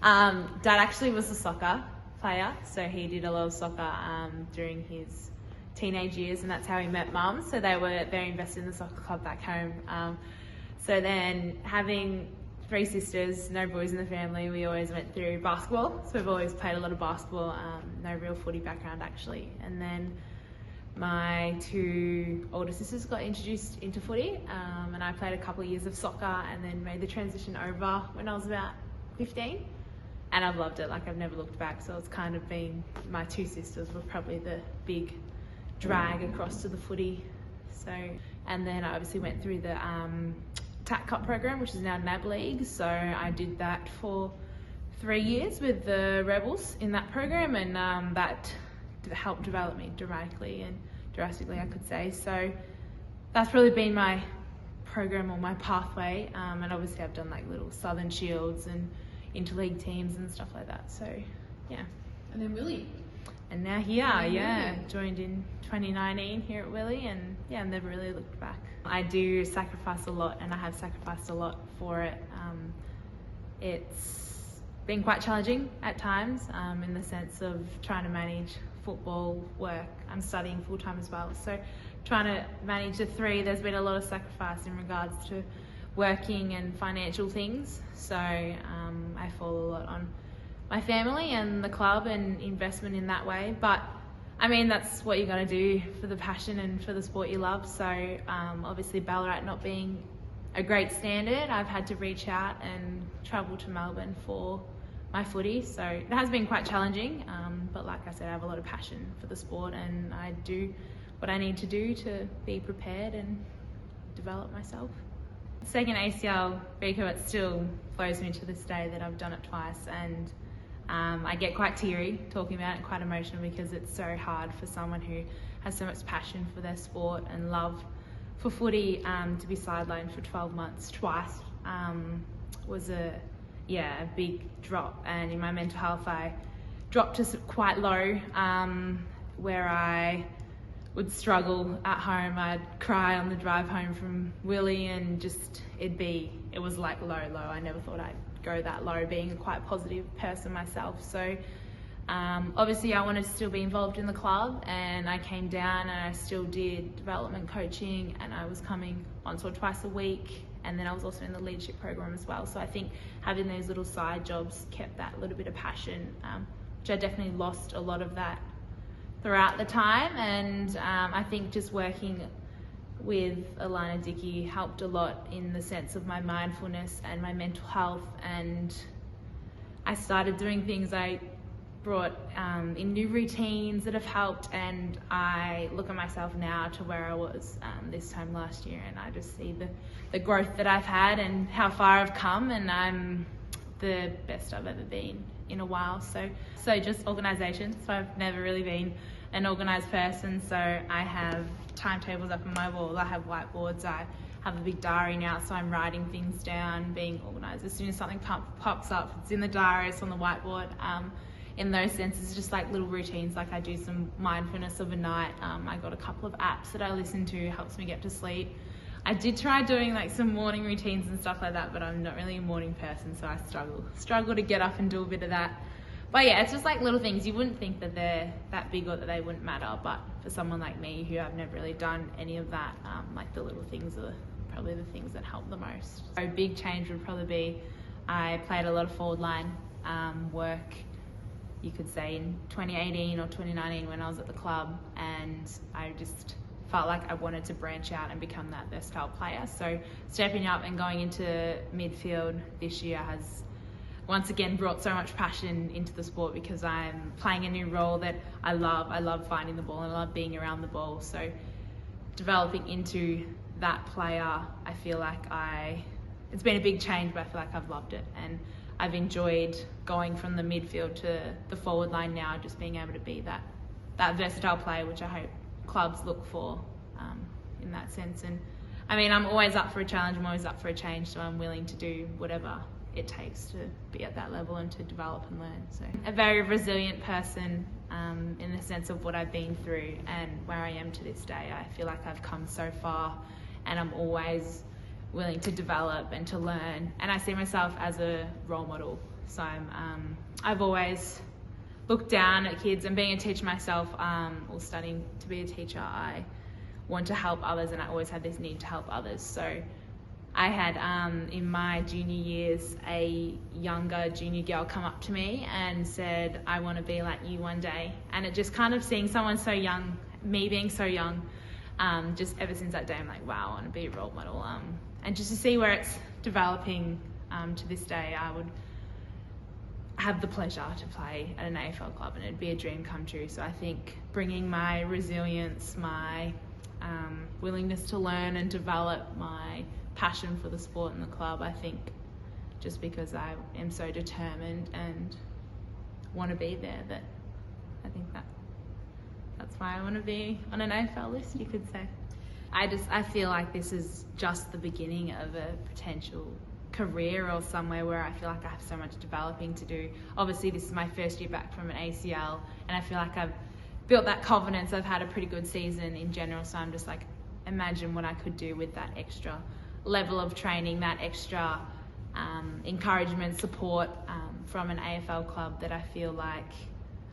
Dad actually was a soccer player, so he did a lot of soccer during his teenage years, and that's how he met Mum. So they were very invested in the soccer club back home. So then having 3 sisters, no boys in the family, we always went through basketball. So we've always played a lot of basketball, no real footy background actually. And then my 2 older sisters got introduced into footy, and I played a couple of years of soccer and then made the transition over when I was about 15. And I've loved it, like I've never looked back. So it's kind of been, my 2 sisters were probably the big drag across to the footy. So, and then I obviously went through the TAC Cup program, which is now NAB League. So I did that for 3 years with the Rebels in that program, and that helped develop me dramatically and drastically, I could say. So that's probably been my program or my pathway. And obviously I've done like little Southern Shields and interleague teams and stuff like that. So yeah. And then Willie. And now here, yeah. Joined in 2019 here at Willie, and yeah, I've never really looked back. I do sacrifice a lot, and I have sacrificed a lot for it. It's been quite challenging at times, in the sense of trying to manage football, work. I'm studying full time as well, so trying to manage the 3, there's been a lot of sacrifice in regards to working and financial things. So I fall a lot on my family and the club and investment in that way. But I mean, that's what you got to do for the passion and for the sport you love. So obviously Ballarat not being a great standard, I've had to reach out and travel to Melbourne for my footy. So it has been quite challenging, but like I said, I have a lot of passion for the sport, and I do what I need to do to be prepared and develop myself. Second ACL recon, it still flows me to this day that I've done it twice, and I get quite teary talking about it, quite emotional, because it's so hard for someone who has so much passion for their sport and love for footy to be sidelined for 12 months twice. Was a big drop, and in my mental health I dropped to quite low, where I would struggle at home. I'd cry on the drive home from Willie, and just it was like low. I never thought I'd go that low, being a quite positive person myself. So obviously I wanted to still be involved in the club, and I came down and I still did development coaching, and I was coming once or twice a week, and then I was also in the leadership program as well. So I think having those little side jobs kept that little bit of passion, which I definitely lost a lot of that throughout the time. And I think just working with Alana Dickey helped a lot in the sense of my mindfulness and my mental health, and I started doing things. I brought in new routines that have helped, and I look at myself now to where I was this time last year, and I just see the growth that I've had and how far I've come, and I'm the best I've ever been in a while. So just organisation. So I've never really been an organised person, so I have timetables up on my wall, I have whiteboards, I have a big diary now, so I'm writing things down, being organised. As soon as something pops up, it's in the diary, it's on the whiteboard. In those senses, just like little routines, like I do some mindfulness overnight. I got a couple of apps that I listen to, helps me get to sleep. I did try doing like some morning routines and stuff like that, but I'm not really a morning person, so I struggle to get up and do a bit of that. But yeah, it's just like little things. You wouldn't think that they're that big or that they wouldn't matter, but for someone like me who I've never really done any of that, like the little things are probably the things that help the most. So a big change would probably be, I played a lot of forward line work, you could say in 2018 or 2019 when I was at the club, and I just felt like I wanted to branch out and become that versatile player. So stepping up and going into midfield this year has once again brought so much passion into the sport, because I'm playing a new role that I love. I love finding the ball and I love being around the ball. So developing into that player, I feel like it's been a big change, but I feel like I've loved it, and I've enjoyed going from the midfield to the forward line now, just being able to be that versatile player, which I hope clubs look for in that sense. And I mean, I'm always up for a challenge, I'm always up for a change, so I'm willing to do whatever it takes to be at that level and to develop and learn. So a very resilient person in the sense of what I've been through and where I am to this day. I feel like I've come so far, and I'm always willing to develop and to learn, and I see myself as a role model So I've always looked down at kids, and being a teacher myself, or studying to be a teacher, I want to help others, and I always had this need to help others. So I had, in my junior years, a younger junior girl come up to me and said, I want to be like you one day. And it just kind of seeing someone so young, me being so young, just ever since that day, I'm like, wow, I want to be a role model. And just to see where it's developing to this day, I would have the pleasure to play at an AFL club, and it'd be a dream come true. So I think bringing my resilience, my willingness to learn and develop, my passion for the sport and the club, I think just because I am so determined and want to be there, that I think that's why I want to be on an AFL list, you could say. I feel like this is just the beginning of a potential career, or somewhere where I feel like I have so much developing to do. Obviously this is my first year back from an ACL, and I feel like I've built that confidence. I've had a pretty good season in general, so I'm just like, imagine what I could do with that extra level of training, that extra encouragement, support from an AFL club, that I feel like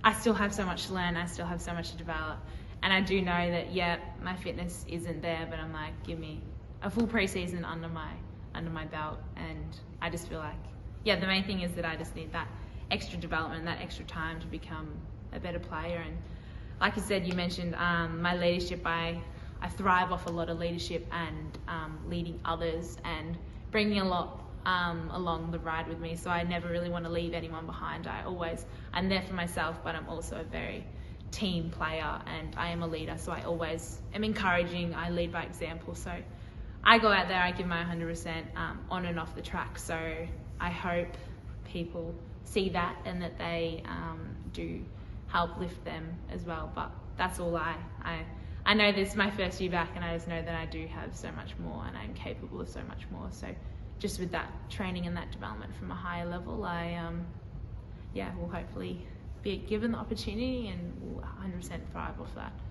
I still have so much to learn, I still have so much to develop. And I do know that, yeah, my fitness isn't there, but I'm like, give me a full pre-season under my belt, and I just feel like, yeah, the main thing is that I just need that extra development, that extra time to become a better player. And like you said, you mentioned my leadership. I thrive off a lot of leadership and leading others and bringing a lot along the ride with me. So I never really want to leave anyone behind. I'm there for myself, but I'm also a very team player, and I am a leader. So I always am encouraging. I lead by example. So I go out there, I give my 100% on and off the track. So I hope people see that, and that they do help lift them as well. But that's all I know this is my first year back, and I just know that I do have so much more, and I'm capable of so much more. So just with that training and that development from a higher level, I will hopefully be given the opportunity, and will 100% thrive off that.